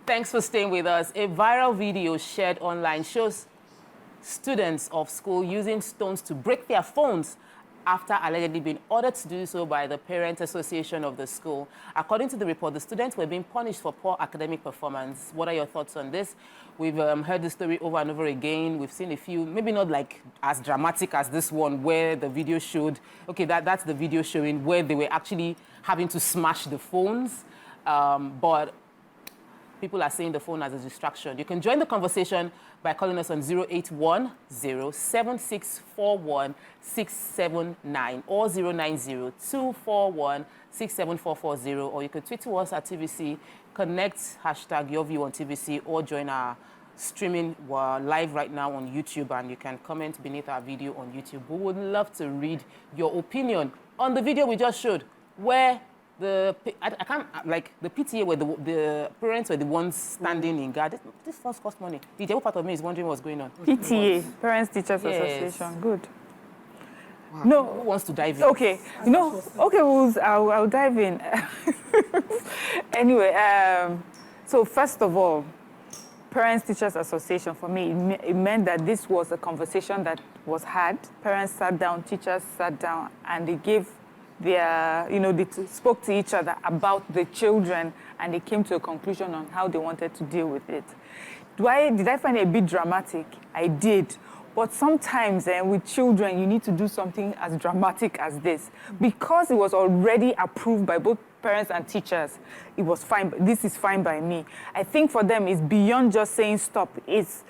Thanks for staying with us. A viral video shared online shows students of school using stones to break their phones after allegedly being ordered to do so by the Parent Association of the school. According to the report, the students were being punished for poor academic performance. What are your thoughts on this? We've heard the story over and over again. We've seen a few, maybe not like as dramatic as this one, where the video showed, okay, that's the video showing where they were actually having to smash the phones. But people are saying the phone as a distraction. You can join the conversation by calling us on 081-07641-679 or 090-241-67440, or you can tweet to us at TVC, connect #YourView on TVC, or join our streaming. We're live right now on YouTube, and you can comment beneath our video on YouTube. We would love to read your opinion on the video we just showed, where I can't, like, the PTA where the parents were the ones standing in guard. This first cost money. The what part of me is wondering what's going on. PTA, Parents Teachers Association. Good. Wow. No. Who wants to dive in? Okay. No. Okay, I'll dive in. Anyway, so first of all, Parents Teachers Association, for me, it meant that this was a conversation that was had. Parents sat down, teachers sat down, and they gave they spoke to each other about the children, and they came to a conclusion on how they wanted to deal with it. Did I find it a bit dramatic? I did. But sometimes with children, you need to do something as dramatic as this. Because it was already approved by both parents and teachers, it was fine. This is fine by me. I think for them, it's beyond just saying stop. It's,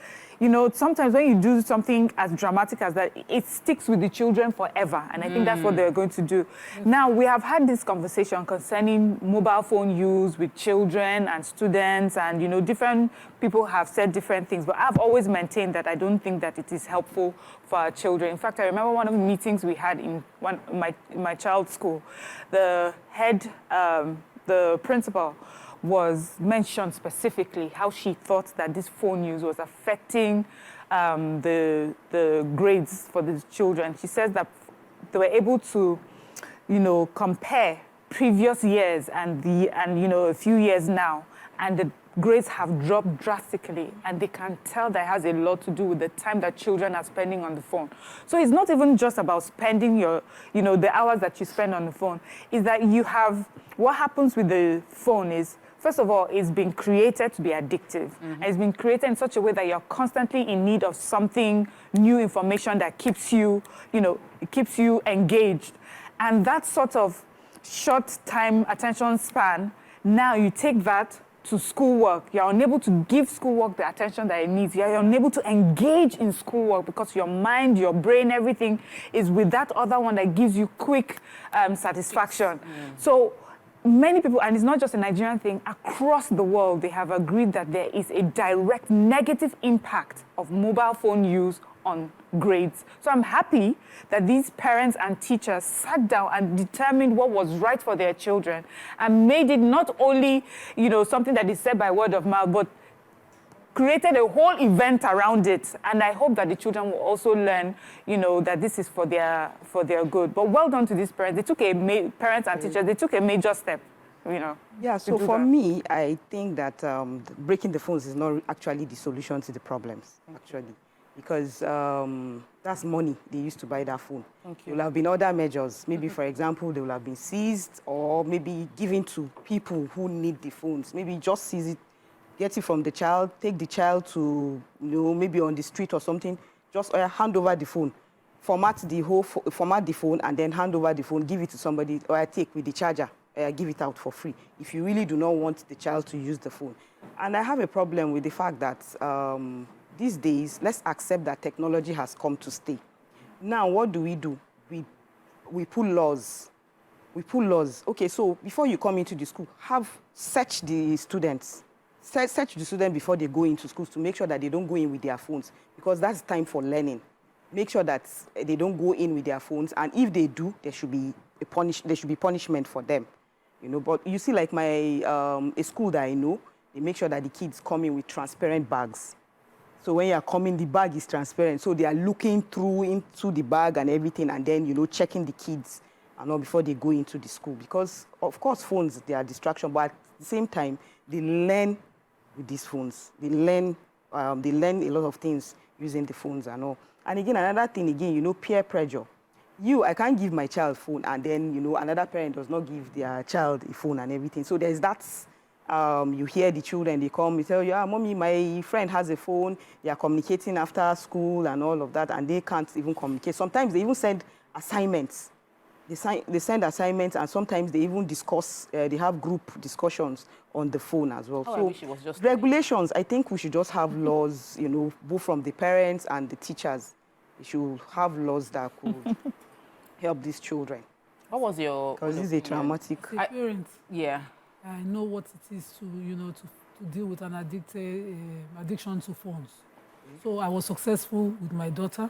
sometimes when you do something as dramatic as that, it sticks with the children forever. And I think that's what they're going to do. Now, we have had this conversation concerning mobile phone use with children and students, and, different people have said different things. But I've always maintained that I don't think that it is helpful for our children. In fact, I remember one of the meetings we had in my child's school. The head, the principal, was mentioned specifically how she thought that this phone use was affecting the grades for the children. She says that they were able to, compare previous years and a few years now, and the grades have dropped drastically, and they can tell that it has a lot to do with the time that children are spending on the phone. So it's not even just about spending the hours that you spend on the phone. Is that what happens with the phone is, first of all, it's been created to be addictive. And it's been created in such a way that you're constantly in need of something, new information that keeps you, it keeps you engaged. And that sort of short time attention span, now you take that to schoolwork. You're unable to give schoolwork the attention that it needs. You're unable to engage in schoolwork because your mind, your brain, everything is with that other one that gives you quick satisfaction. So many people, and it's not just a Nigerian thing, across the world, they have agreed that there is a direct negative impact of mobile phone use on grades. So I'm happy that these parents and teachers sat down and determined what was right for their children and made it not only, something that is said by word of mouth, but created a whole event around it. And I hope that the children will also learn, that this is for their good. But well done to these parents. They took parents and teachers, they took a major step, Yeah, so for me, I think that breaking the phones is not actually the solution to the problems, actually. Because that's money they used to buy that phone. There will have been other measures. Maybe, for example, they will have been seized, or maybe given to people who need the phones. Maybe just seize it, get it from the child, take the child to, maybe on the street or something, just hand over the phone, format the phone, and then hand over the phone, give it to somebody, or take with the charger, give it out for free, if you really do not want the child to use the phone. And I have a problem with the fact that these days, let's accept that technology has come to stay. Now, what do? We put laws. Okay, so before you come into the school, search the students. Search the students before they go into schools to make sure that they don't go in with their phones, because that's time for learning. Make sure that they don't go in with their phones, and if they do, there should be punishment for them. But you see, like a school that I know, they make sure that the kids come in with transparent bags. So when you are coming, the bag is transparent. So they are looking through into the bag and everything, and then, checking the kids and all before they go into the school. Because, of course, phones, they are distraction, but at the same time, they learn with these phones. They learn a lot of things using the phones and all. And again, another thing, peer pressure. I can't give my child a phone, and then, another parent does not give their child a phone and everything. So there's that, you hear the children, they come, they tell you, mommy, my friend has a phone, they are communicating after school and all of that, and they can't even communicate. Sometimes they even send assignments. They send assignments, and sometimes they even discuss, they have group discussions on the phone as well. Oh, so I wish it was just regulations, I think we should just have laws, both from the parents and the teachers. We should have laws that could help these children. What was your... Because this is a traumatic... As a parent, yeah. I know what it is to, to deal with an addiction to phones. So I was successful with my daughter.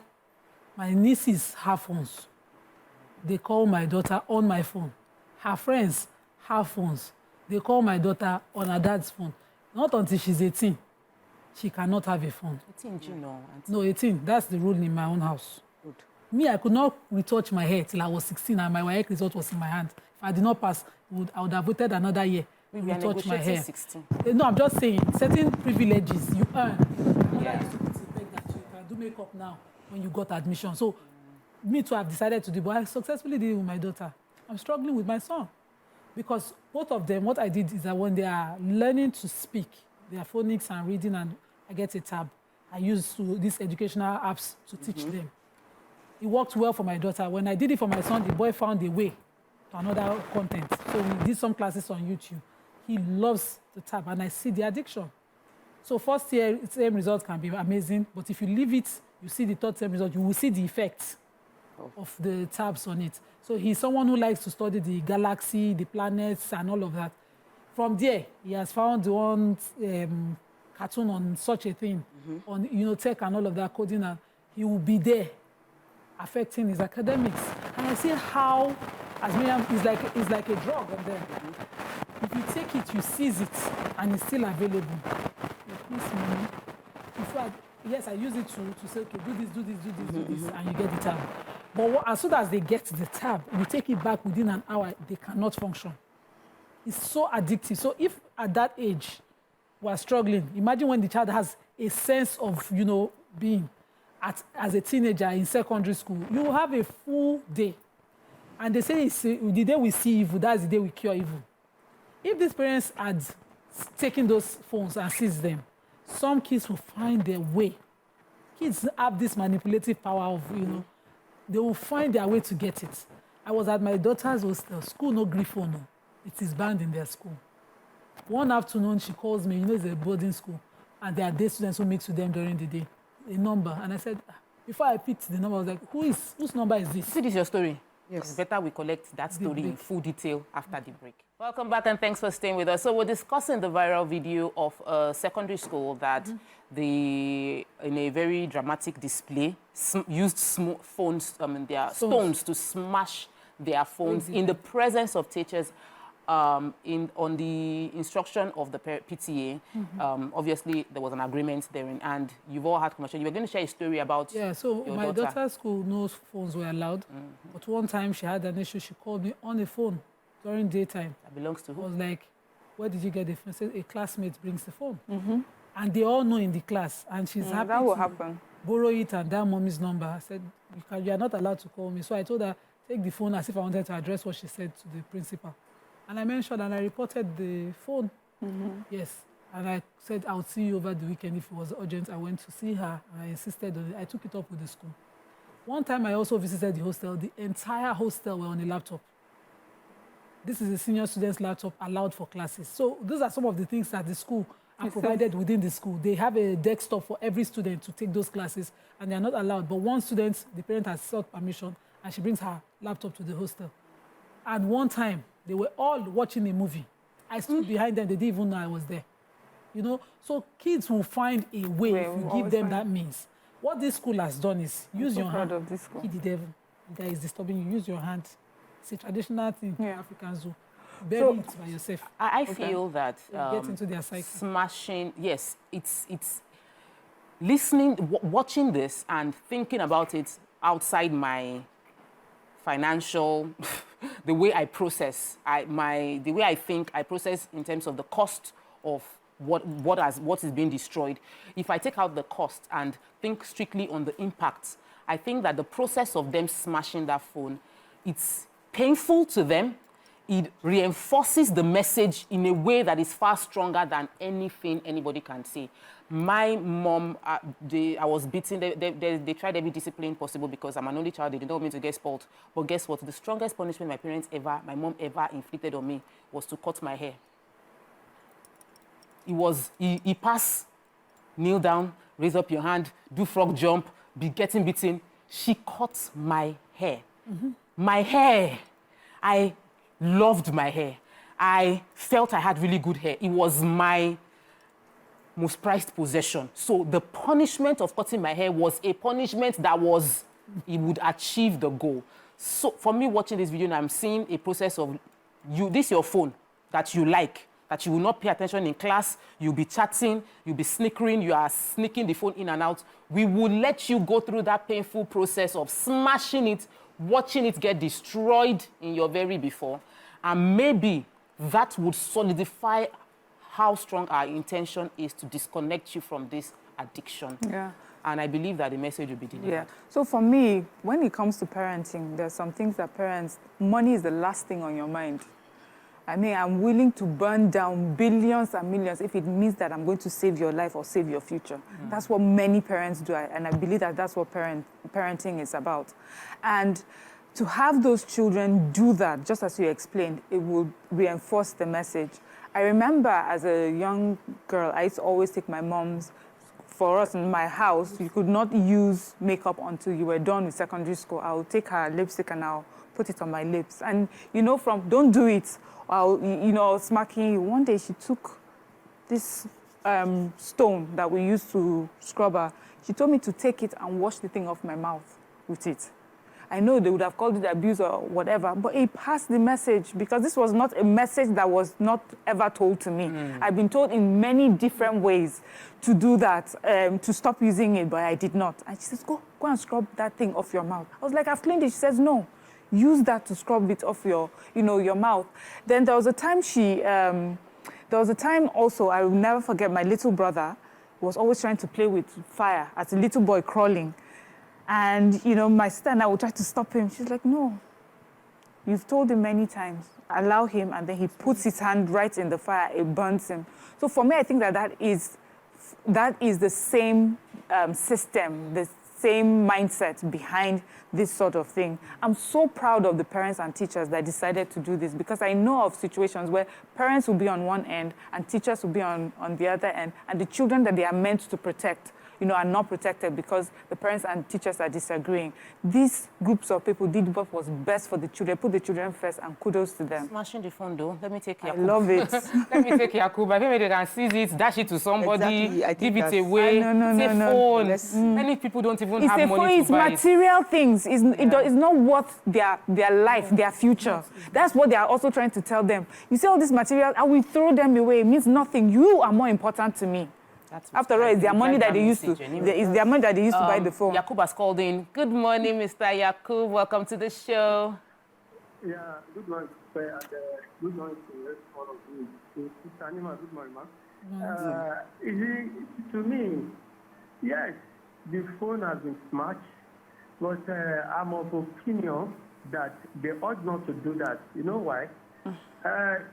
My nieces have phones. They call my daughter on my phone. Her friends have phones. They call my daughter on her dad's phone. Not until she's 18, she cannot have a phone. 18, you know. No, 18. That's the rule in my own house. Good. Me, I could not retouch my hair till I was 16 and my WAEC result was in my hand. If I did not pass, I would have waited another year to retouch my hair. 16. No, I'm just saying, certain privileges you earn. Yeah. Used to beg that you can do makeup now when you got admission. So, me too, I've decided to do, but I successfully did it with my daughter. I'm struggling with my son. Because both of them, what I did is that when they are learning to speak, their phonics and reading, and I get a tab, I use these educational apps to teach them. It worked well for my daughter. When I did it for my son, the boy found a way to another content. So we did some classes on YouTube. He loves the tab, and I see the addiction. So first year, term results can be amazing, but if you leave it, you see the third term result, you will see the effects of the tabs on it. So he's someone who likes to study the galaxy, the planets, and all of that. From there, he has found one cartoon on such a thing, on tech and all of that, coding, and he will be there affecting his academics. And I see how, as Miriam, it's like a drug on them. If you take it, you seize it, and it's still available. In fact, yes, I use it to say, okay, do this, and you get the tab. But as soon as they get the tab, you take it back within an hour, they cannot function. It's so addictive. So if at that age we're struggling, imagine when the child has a sense of, being as a teenager in secondary school, you will have a full day. And they say the day we see evil, that's the day we cure evil. If these parents had taken those phones and seized them, some kids will find their way. Kids have this manipulative power of, they will find their way to get it. I was at my daughter's hostel, school, no gree phone. No. It is banned in their school. One afternoon, she calls me, it's a boarding school, and there are day students who mix with them during the day, a number. And I said, before I picked the number, I was like, whose number is this? See, this is your story. Yes. It's better we collect that story in full detail after the break. Welcome back, and thanks for staying with us. So we're discussing the viral video of a secondary school that in a very dramatic display, used stones to smash their phones in the presence of teachers. On the instruction of the PTA, obviously there was an agreement therein, and you've all had conversation. You were going to share a story about so your my daughter. daughter's school, no phones were allowed. But one time she had an issue. She called me on the phone during daytime. That belongs to who? I was like, where did you get the phone? She said, a classmate brings the phone. And they all know in the class, and she's happy that will to happen. borrow it and that mommy's number. I said, you are not allowed to call me. So I told her, take the phone, as if I wanted to address what she said to the principal. And I mentioned, and I reported the phone. Yes. And I said, I'll see you over the weekend if it was urgent. I went to see her, and I insisted on it. I took it up with the school. One time I also visited the hostel. The entire hostel were on a laptop. This is a senior student's laptop allowed for classes. So those are some of the things that the school are provided within the school. They have a desktop for every student to take those classes, and they're not allowed. But one student, the parent has sought permission, and she brings her laptop to the hostel. And one time, they were all watching a movie. I stood behind them. They didn't even know I was there. So kids will find a way if you give them that means. What this school has done is use your hand. Of this school. Hit the devil. That is disturbing you. Use your hand. It's a traditional thing Africans do. Bury it by yourself. I feel that get into their cycle. Smashing, yes, it's listening, watching this and thinking about it outside my financial, the way I process, the way I think, I process in terms of the cost of what is being destroyed. If I take out the cost and think strictly on the impact, I think that the process of them smashing that phone, it's painful to them. It reinforces the message in a way that is far stronger than anything anybody can say. My mom, I was beaten. They tried every discipline possible because I'm an only child. They didn't want me to get spoiled. But guess what? The strongest punishment my mom ever inflicted on me was to cut my hair. It was, he pass, kneel down, raise up your hand, do frog jump, be getting beaten. She cut my hair. Mm-hmm. My hair. I loved my hair. I felt I had really good hair. It was my most prized possession. So the punishment of cutting my hair was a punishment that it would achieve the goal. So for me watching this video, I'm seeing a process of this your phone that you like, that you will not pay attention in class, you'll be chatting, you'll be snickering, you are sneaking the phone in and out. We will let you go through that painful process of smashing it, watching it get destroyed in your very before. And maybe that would solidify how strong our intention is to disconnect you from this addiction. Yeah. And I believe that the message will be delivered. Yeah. So for me, when it comes to parenting, there's some things that money is the last thing on your mind. I mean, I'm willing to burn down billions and millions if it means that I'm going to save your life or save your future. Mm. That's what many parents do, and I believe that that's what parenting is about. And to have those children do that, just as you explained, it will reinforce the message. I remember as a young girl, I used to always take my mom's, for us in my house, you could not use makeup until you were done with secondary school. I'll take her lipstick and I'll put it on my lips. And, from don't do it, I'll smacking you. One day she took this stone that we used to scrub her. She told me to take it and wash the thing off my mouth with it. I know they would have called it abuse or whatever, but it passed the message because this was not a message that was not ever told to me. Mm. I've been told in many different ways to do that, to stop using it, but I did not. And she says, go and scrub that thing off your mouth. I was like, I've cleaned it. She says, no, use that to scrub it off your mouth. Then there was a time also, I will never forget, my little brother was always trying to play with fire as a little boy crawling. And, my sister and I would try to stop him. She's like, no, you've told him many times, allow him, and then he puts his hand right in the fire, it burns him. So for me, I think that is the same system, the same mindset behind this sort of thing. I'm so proud of the parents and teachers that decided to do this because I know of situations where parents will be on one end and teachers will be on the other end, and the children that they are meant to protect are not protected because the parents and teachers are disagreeing. These groups of people did what was best for the children, put the children first, and kudos to them. Smashing the phone, though. Let me take Yakub. I love it. Let me take Yakub. I think they can seize it, dash it to somebody, give it away. No. It's a phone. Yes. Many people don't even have money to buy it. It's material things. It's not worth their life, their future. That's what they are also trying to tell them. You see all this material, I will throw them away. It means nothing. You are more important to me. After all, it's their money that they used to. It's their money that they used to buy the phone. Yakub has called in. Good morning, Mr. Yakub. Welcome to the show. Yeah, good morning, sir, and good morning to all of you. Mr. Anima, good morning, ma'am. To me, yes, the phone has been smashed, but I'm of opinion that they ought not to do that. You know why?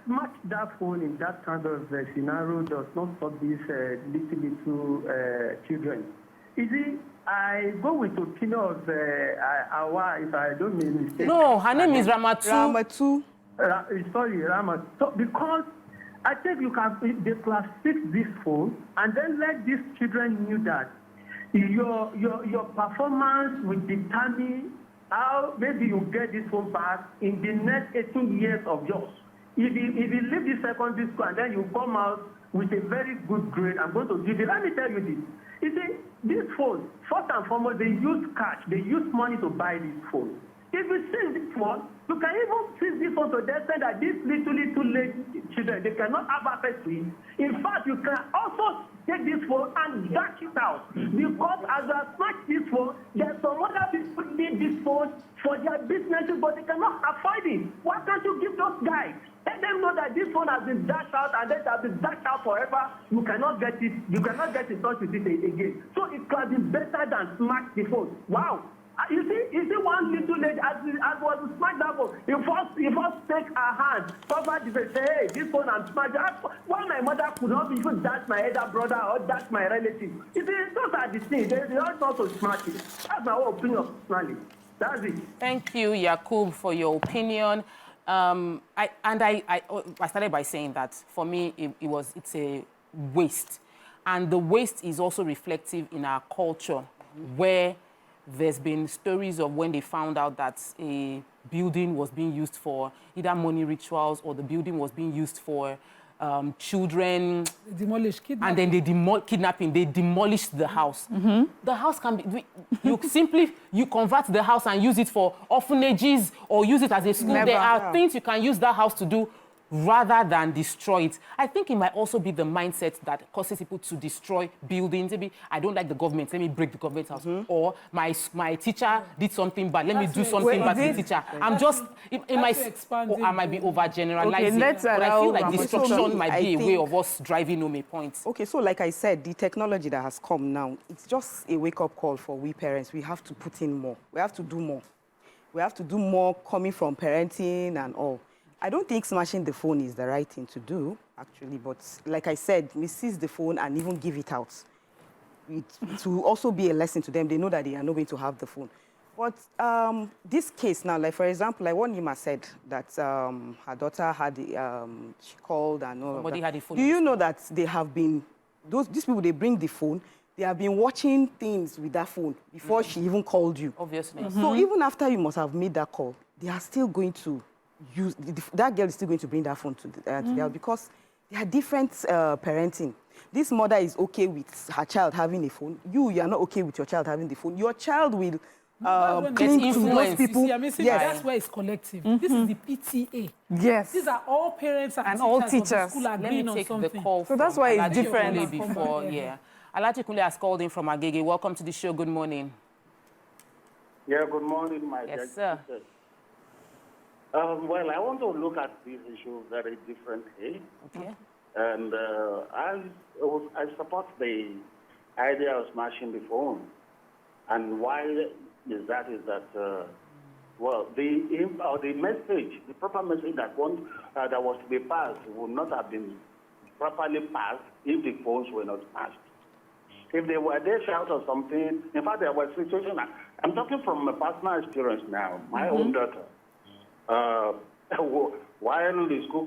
Smash that phone in that kind of scenario does not stop these little children. I go with the opinion of Awa, if I don't make a mistake. No, her name is Ramatu. Ramatu. So, because I think they can fix this phone and then let these children know that your performance will determine how maybe you get this phone back in the next 18 years of yours. If you leave the secondary school and then you come out with a very good grade, I'm going to give you. Let me tell you this. You see, this phone, first and foremost, they use cash. They use money to buy this phone. If you seize this phone, you can even seize this phone to the extent that these little late children, they cannot have access to it. In fact, you can also take this phone and dash it out. Because as you smash this phone, there's some other people need this phone for their businesses, but they cannot afford it. Why can't you give those guys Let them know that this phone has been dashed out and it has been dashed out forever. You cannot get it. You cannot get in touch with it again. So it can be better than smash the phone. Wow. You see one little lady, as was smacked that phone, he first take her hand, cover the face, say, hey, this phone I'm smashed. Why my mother could not even dash my elder brother or dash my relative? You see, those are the things. They all not to smash it. That's my own opinion, personally. That's it. Thank you, Yakub, for your opinion. I started by saying that for me, it's a waste. And the waste is also reflective in our culture, where there's been stories of when they found out that a building was being used for either money rituals or the building was being used for children. Demolish, kidnapping. And then they kidnapping. They demolished the house. The house can be, you convert the house and use it for orphanages or use it as a school. Never. There are things you can use that house to do rather than destroy it. I think it might also be the mindset that causes people to destroy buildings. Maybe I don't like the government, let me break the government house. Or my teacher did something bad, let me do something bad to the teacher. I'm just, I might be overgeneralizing. Okay, but I feel like Ramon. destruction might be I a way think- of us driving home a point. Okay, so like I said, the technology that has come now, it's just a wake-up call for we parents. We have to put in more. We have to do more. We have to do more coming from parenting and all. I don't think smashing the phone is the right thing to do, actually. But like I said, we seize the phone and even give it out. It will also be a lesson to them. They know that they are not going to have the phone. But this case now, like for example, like what Nima said, that her daughter had, she called and all Somebody of that. had a phone. Do you know that they have been, these people, they bring the phone, they have been watching things with that phone before she even called you. Obviously. So even after you must have made that call, they are still going to use, that girl is still going to bring that phone to the girl because they are different parenting. This mother is okay with her child having a phone. You are not okay with your child having the phone. Your child will cling to those people. That's where it's collective. This is the PTA. Yes. These are all parents and all teachers of the teachers. school Let me agreeing on take the something. call So that's why it's Alhaji different. Kunle before, yeah. Alhaji Kunle has called in from Agege. Welcome to the show. Good morning. Yeah, good morning, my Yes, dear sir. sister. Well, I want to look at this issue very differently. Okay. And I support the idea of smashing the phone. And why is that? Well, the message, the proper message that was to be passed would not have been properly passed if the phones were not smashed. If they were there shout or something, in fact, there was a situation. I'm talking from a personal experience now. My own daughter. While the school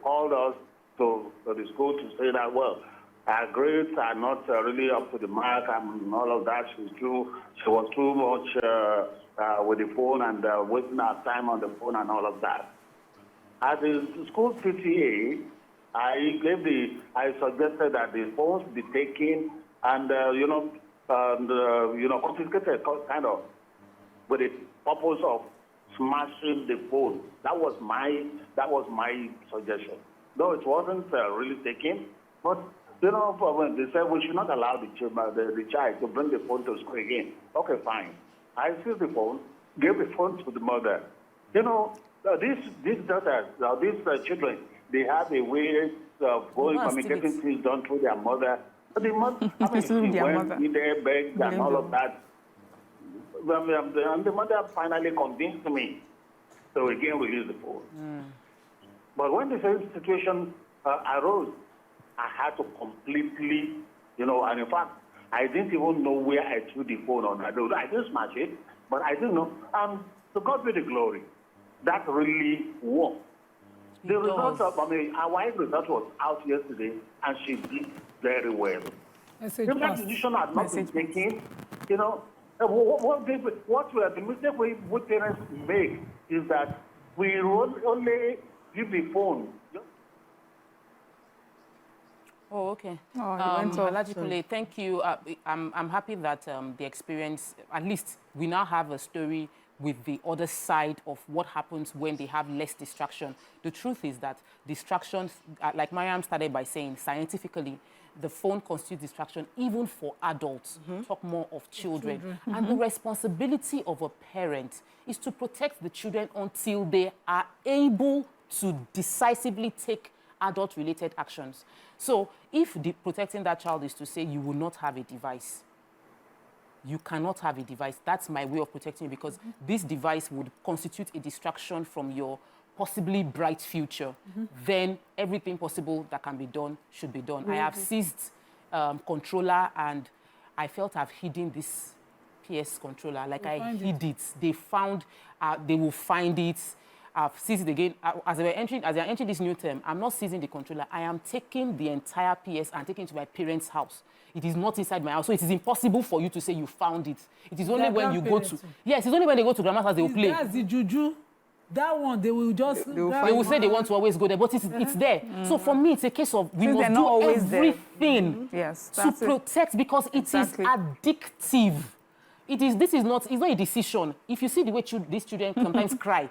called us to the school to say that, well, her grades are not really up to the mark and all of that. She was too much with the phone and wasting her time on the phone and all of that. At the school PTA, I suggested that the phones be taken and confiscated, kind of, with the purpose of smashing the phone. That was my suggestion. Though it wasn't really taken, but when they said we should not allow the child to bring the phone to school again. Okay, fine. I seized the phone, gave the phone to the mother. These daughters, these children, they have a way of communicating things done through their mother. But the mother, she went in there, begged and all of that. And the mother finally convinced me to again release the phone. But when the same situation arose, I had to completely, and in fact, I didn't even know where I threw the phone on. I didn't smash it, but I didn't know. To God be the glory. That really worked. The result of, our wife's result was out yesterday, and she did very well. If that decision had not been taken, the mistake we parents make is that we only give the phone. Oh, okay. Alhaji Kunle, thank you. I'm happy that the experience, at least we now have a story with the other side of what happens when they have less distraction. The truth is that distractions, like Mariam started by saying, scientifically, the phone constitutes distraction even for adults. Talk more of children. And the responsibility of a parent is to protect the children until they are able to decisively take adult-related actions. So if protecting that child is to say you will not have a device, you cannot have a device. That's my way of protecting you, because this device would constitute a distraction from your possibly bright future. Then everything possible that can be done should be done. I have seized controller, and I felt I've hidden this PS controller. Like, I hid it. They found, they will find it. I've seized it again. As they're entering this new term, I'm not seizing the controller. I am taking the entire PS and taking it to my parents' house. It is not inside my house, so it is impossible for you to say you found it. It is only when you go to... Yes, it's only when they go to grandma's house they will play. That's the juju. That one, they will just... They will say they want to always go there, but it's there. So for me, it's a case of we must do everything to protect, because it is addictive. This is not a decision. If you see the way these children sometimes cry,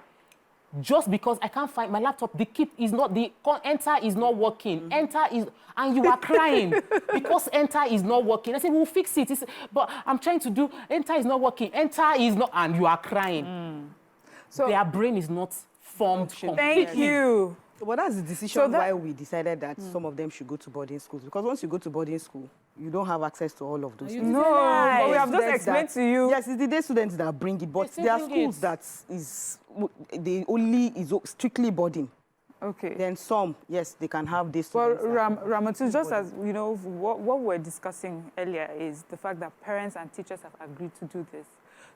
just because I can't find my laptop, the keep is not, the enter is not working. Enter is, and you are crying because enter is not working. I said, we'll fix it. But I'm trying to do, enter is not working. Enter is not, and you are crying. So their brain is not formed completely. Thank you. But that's the decision why we decided that some of them should go to boarding schools. Because once you go to boarding school, you don't have access to all of those things. No, but we have just explained to you. Yes, it's the day students that bring it, but there are schools that they only is strictly boarding. Okay. Then some, yes, they can have this. Well, Ramatu, just as you know, what we're discussing earlier is the fact that parents and teachers have agreed to do this.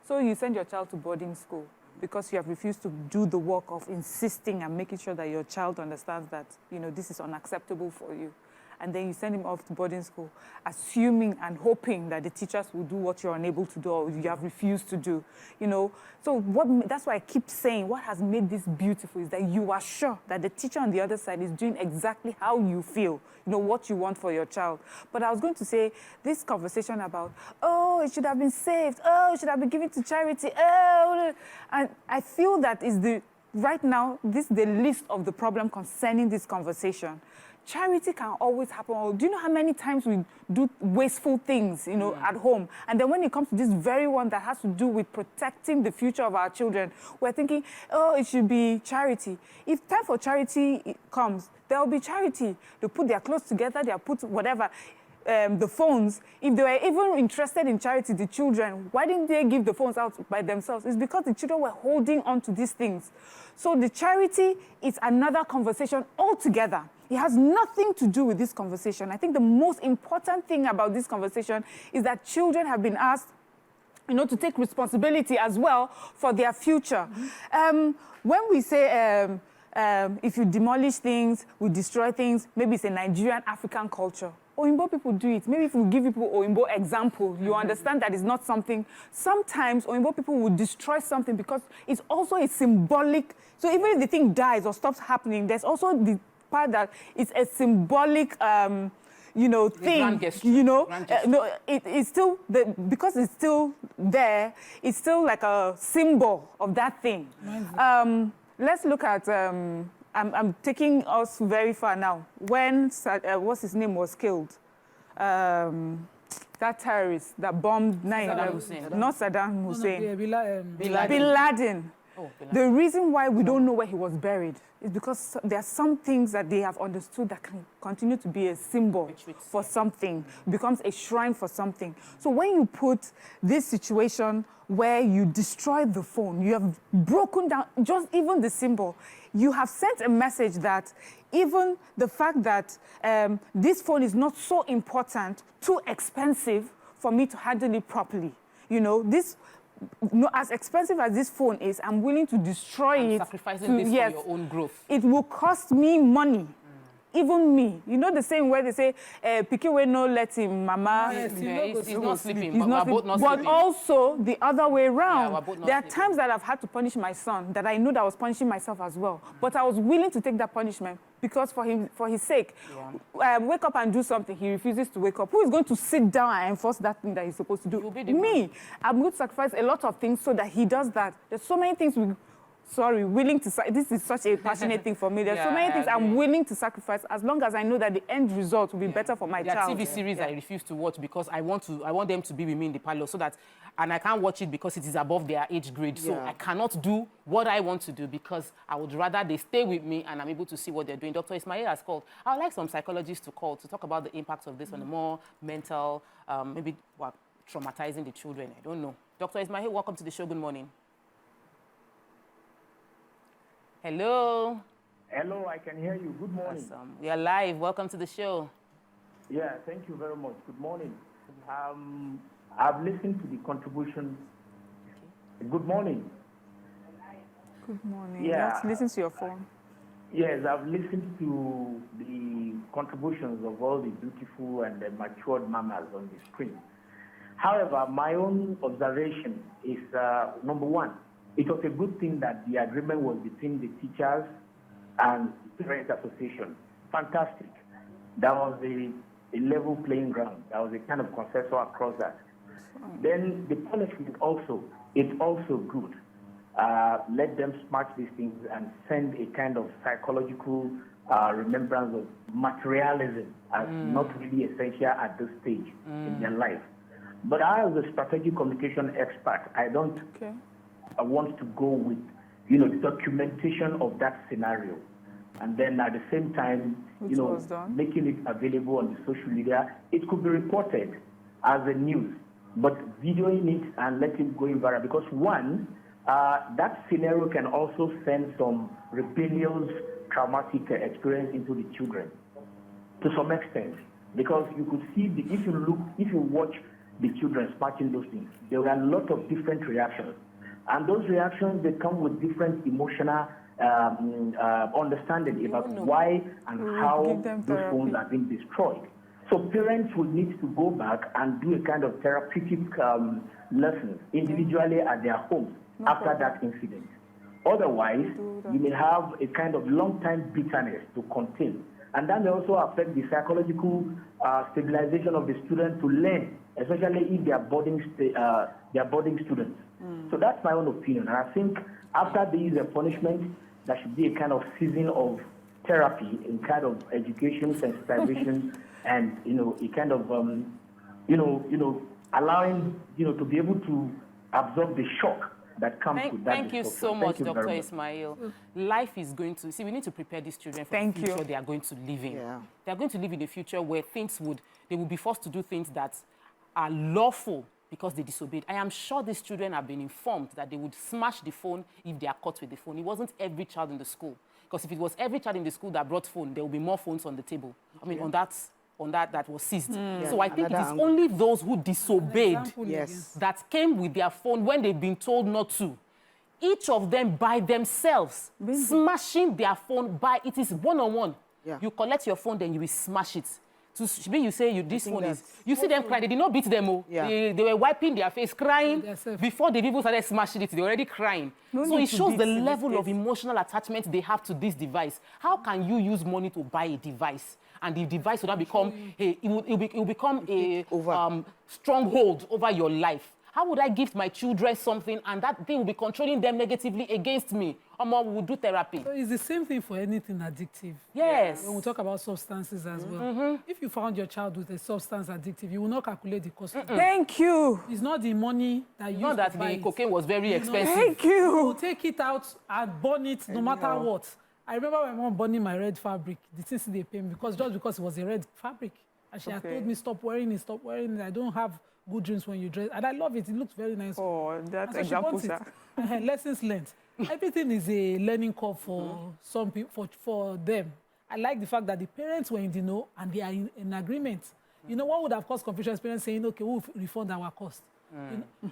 So you send your child to boarding school because you have refused to do the work of insisting and making sure that your child understands that, you know, this is unacceptable for you. And then you send him off to boarding school, assuming and hoping that the teachers will do what you're unable to do or you have refused to do, you know. So that's why I keep saying what has made this beautiful is that you are sure that the teacher on the other side is doing exactly how you feel, you know, what you want for your child. But I was going to say this conversation about, oh, it should have been saved, oh, it should have been given to charity, oh, and I feel that is right now, this is the list of the problem concerning this conversation. Charity can always happen. Do you know how many times we do wasteful things, you know, at home? And then when it comes to this very one that has to do with protecting the future of our children, we're thinking, oh, it should be charity. If time for charity comes, there will be charity. They'll put their clothes together, they'll put whatever. The phones, if they were even interested in charity, the children, why didn't they give the phones out by themselves? It's because the children were holding on to these things. So the charity is another conversation altogether. It has nothing to do with this conversation. I think the most important thing about this conversation is that children have been asked, you know, to take responsibility as well for their future. When we say if you demolish things, we destroy things, maybe it's a Nigerian African culture. Oyinbo people do it. Maybe if we give people Oyinbo example, you understand that it's not something. Sometimes Oyinbo people will destroy something because it's also a symbolic. So even if the thing dies or stops happening, there's also the part that it's a symbolic, you know, thing. You know, no, it's still because it's still there. It's still like a symbol of that thing. Let's look at. I'm taking us very far now. When, what's his name, was killed, that terrorist that bombed 9/11, not Saddam Hussein, Bin Laden. Oh, the reason why we don't know where he was buried is because there are some things that they have understood that can continue to be a symbol for something, becomes a shrine for something. So when you put this situation where you destroy the phone, you have broken down just even the symbol, you have sent a message that even the fact that this phone is not so important, too expensive for me to handle it properly. You know, as expensive as this phone is, I'm willing to destroy it. Sacrificing this for your own growth. It will cost me money. Even me. You know the same way they say, Pikin will not let him, mama. He's not sleeping. He's not sleeping. But also the other way around. Yeah, there are times that I've had to punish my son that I know that I was punishing myself as well. But I was willing to take that punishment because for his sake, wake up and do something. He refuses to wake up. Who is going to sit down and enforce that thing that he's supposed to do? Me. I'm going to sacrifice a lot of things so that he does that. There's so many things willing to, this is such a passionate thing for me. There's so many things I'm willing to sacrifice as long as I know that the end result will be better for my child. TV series I refuse to watch because I want them to be with me in the parlor so that, and I can't watch it because it is above their age grade. So I cannot do what I want to do because I would rather they stay with me and I'm able to see what they're doing. Dr. Ismail has called. I would like some psychologists to call to talk about the impact of this on the more mental, maybe traumatizing the children. I don't know. Dr. Ismail, welcome to the show. Good morning. Hello. Hello, I can hear you. Good morning. Awesome. We are live. Welcome to the show. Yeah, thank you very much. Good morning. I've listened to the contribution. Okay. Good morning. Good morning. Yeah. You have to listen to your phone. Yes, I've listened to the contributions of all the beautiful and the matured mamas on the screen. However, my own observation is, number one, it was a good thing that the agreement was between the teachers and the Parents Association. Fantastic. That was a level playing ground. That was a kind of consensus across that. Then the punishment also, it's also good. Let them smash these things and send a kind of psychological remembrance of materialism as not really essential at this stage in their life. But I, as a strategic communication expert, I don't want to go with, documentation of that scenario. And then at the same time, making it available on the social media. It could be reported as a news, but videoing it and letting it go viral. Because one, that scenario can also send some rebellious, traumatic experience into the children, to some extent. Because you could see, if you watch the children smashing those things, there were a lot of different reactions. And those reactions, they come with different emotional understanding about why and how those phones are being destroyed. So parents will need to go back and do a kind of therapeutic lessons individually at their homes after that incident. Otherwise, you may have a kind of long-time bitterness to contain. And that may also affect the psychological stabilization of the student to learn, especially if they are boarding students. So that's my own opinion. And I think after these punishment, there should be a kind of season of therapy, in kind of education, sensitization, and a kind of allowing to be able to absorb the shock that comes with that. Thank you so much, Dr. Ismail. Life is going to we need to prepare these children for the future they are going to live in. Yeah. They are going to live in a future where they will be forced to do things that are lawful because they disobeyed. I am sure these children have been informed that they would smash the phone if they are caught with the phone. It wasn't every child in the school. Because if it was every child in the school that brought phone, there will be more phones on the table. I mean, on that was seized. So I think it is only those who disobeyed that came with their phone when they've been told not to. Each of them by themselves, smashing their phone it is one-on-one. Yeah. You collect your phone, then you will smash it. You say this phone is... You see them cry. They did not beat them. Yeah. They were wiping their face, crying. Before the people started smashing it, they were already crying. So it shows the level of emotional attachment they have to this device. How can you use money to buy a device? And the device will now become a stronghold over your life. How would I give my children something and that thing will be controlling them negatively against me? Or we will do therapy. So it's the same thing for anything addictive. Yes. When we talk about substances as well. If you found your child with a substance addictive, you will not calculate the cost. Thank you. It's not the money that you Not that the cocaine was very expensive. Thank you. You will take it out and burn it no matter what. I remember my mom burning my red fabric. The things they pay me just because it was a red fabric. And she had told me, stop wearing it. I don't have good dreams when you dress. And I love it. It looks very nice. Oh, that's example, sir. Lessons learned. Everything is a learning curve for some people, for them. I like the fact that the parents were in the know and they are in agreement. What would have caused confusion? Parents saying, okay, we'll refund our cost.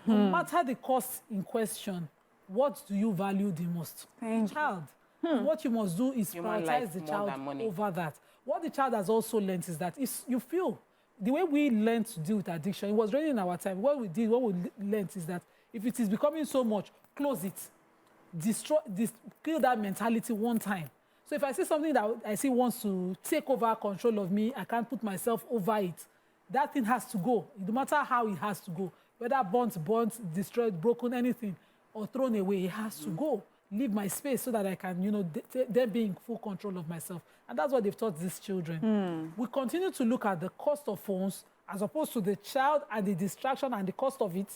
No matter the cost in question, what do you value the most? The child. What you must do is prioritize the child over that. What the child has also learned is that you feel the way we learned to deal with addiction, it was really in our time. What we learned is that if it is becoming so much, close it. Kill that mentality one time. So if I see something that I see wants to take over control of me, I can't put myself over it. That thing has to go. No matter how it has to go. Whether burnt, destroyed, broken, anything, or thrown away, it has to go. leave my space so that I can, you know, then be in full control of myself. And that's what they've taught these children. We continue to look at the cost of phones as opposed to the child and the distraction and the cost of it.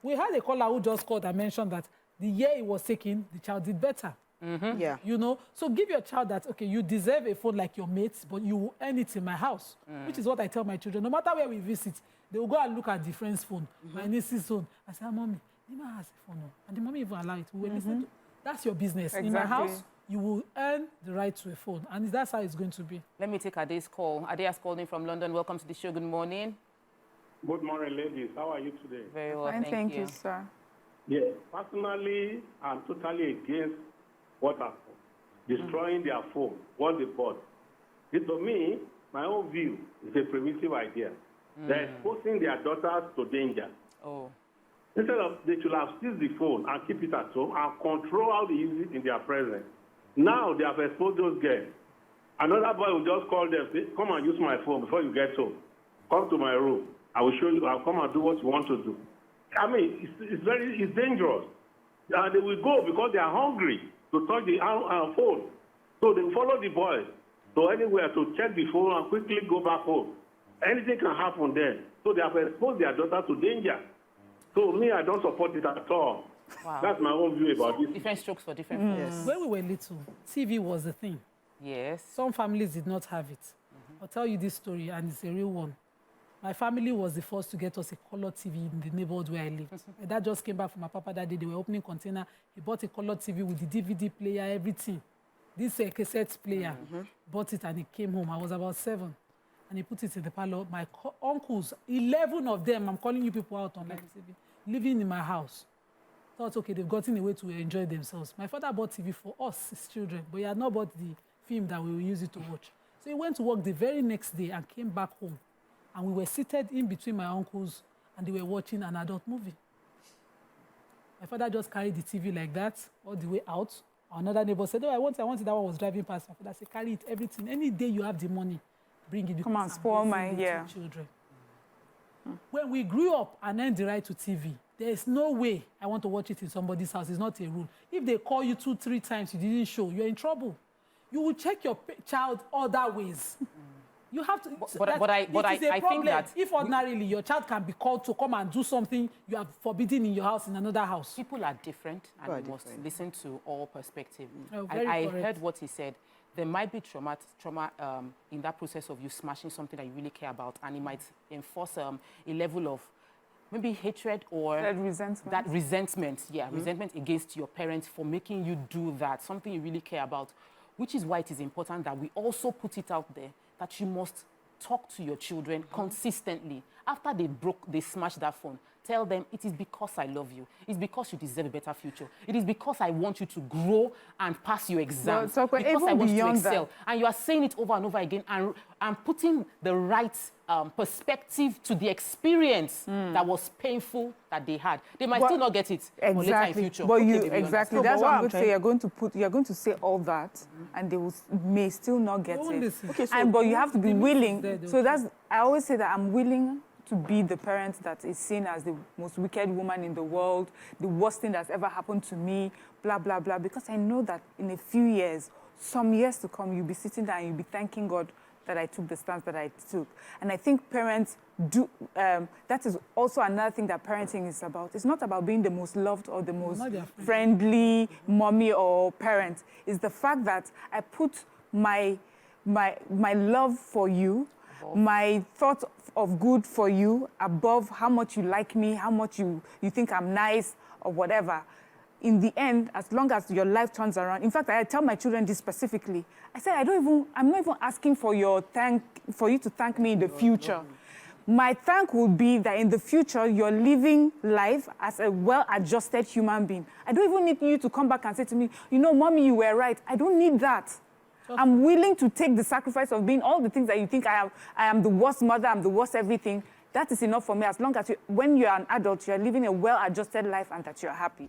We had a caller who just called and mentioned that the year it was taken, the child did better. Yeah. You know, so give your child that, okay, you deserve a phone like your mates, but you will earn it in my house, which is what I tell my children. No matter where we visit, they will go and look at the friend's phone, my niece's phone. I say, Mommy, Nima has a phone. And the mommy even allow it. We will listen to, that's your business. Exactly. In my house, you will earn the right to a phone. And that's how it's going to be. Let me take Ade's call. Ade has called in from London. Welcome to the show. Good morning. Good morning, ladies. How are you today? Very well, Fine, thank you. sir. Yes, personally, I'm totally against what happened. Destroying their phone, what they bought. It, to me, my own view, is a primitive idea. They're exposing their daughters to danger. Oh. Instead of, they should have seized the phone and keep it at home and control how they use it in their presence. Now they have exposed those girls. Another boy will just call them, say, come and use my phone before you get home. Come to my room. I will show you, I'll come and do what you want to do. I mean, it's dangerous. They will go because they are hungry to touch the phone. So they follow the boys to anywhere to check the phone and quickly go back home. Anything can happen then. So they have exposed their daughter to danger. So me, I don't support it at all. Wow. That's my own view about it. Different strokes for different folks. Yes. When we were little, TV was the thing. Yes. Some families did not have it. I'll tell you this story, and it's a real one. My family was the first to get us a color TV in the neighborhood where I lived. My dad just came back from my papa that day. They were opening container. He bought a color TV with the DVD player, everything. This cassette player. Bought it and he came home. I was about 7. And he put it in the parlor. My uncles, 11 of them, I'm calling you people out on live TV, living in my house. Thought, okay, they've gotten a way to enjoy themselves. My father bought TV for us, his children, but he had not bought the film that we will use it to watch. So he went to work the very next day and came back home. And we were seated in between my uncles and they were watching an adult movie. My father just carried the TV like that all the way out. Another neighbor said, oh, I want it. That one was driving past. My father said, carry it, everything. Any day you have the money, bring it. Come and spoil my children. When we grew up and earned the right to TV, there is no way I want to watch it in somebody's house. It's not a rule. If they call you 2-3 times, you didn't show, you're in trouble. You will check your child other ways. You have to. But I think that if ordinarily your child can be called to come and do something you are forbidden in your house in another house. People are different, and we must listen to all perspectives. Oh, I heard what he said. There might be trauma in that process of you smashing something that you really care about, and it might enforce a level of maybe hatred or that resentment. Resentment against your parents for making you do that, something you really care about, which is why it is important that we also put it out there that you must talk to your children consistently. After they smash that phone, tell them it is because I love you. It's because you deserve a better future. It is because I want you to grow and pass your exams. Well, because I want you to excel. And you are saying it over and over again and putting the right perspective to the experience that was painful that they had. They might still not get it later in future. But that's what I'm going to say. You're going to say all that, and they may still not get it. Okay, so but you have to be willing. So I always say that I'm willing to be the parent that is seen as the most wicked woman in the world, the worst thing that's ever happened to me, blah, blah, blah, because I know that in a few years, some years to come, you'll be sitting there and you'll be thanking God that I took the stance that I took. And I think parents do, that is also another thing that parenting is about. It's not about being the most loved or the most friendly mommy or parent. It's the fact that I put my love for you, my thought of good for you above how much you like me, how much you think I'm nice or whatever. In the end, as long as your life turns around, in fact, I tell my children this specifically. I said, I'm not even asking for you to thank me in the future. My thank would be that in the future, you're living life as a well-adjusted human being. I don't even need you to come back and say to me, you know, Mommy, you were right. I don't need that. I'm willing to take the sacrifice of being all the things that you think I am the worst mother, I'm the worst everything. That is enough for me as long as when you're an adult, you're living a well-adjusted life and that you're happy.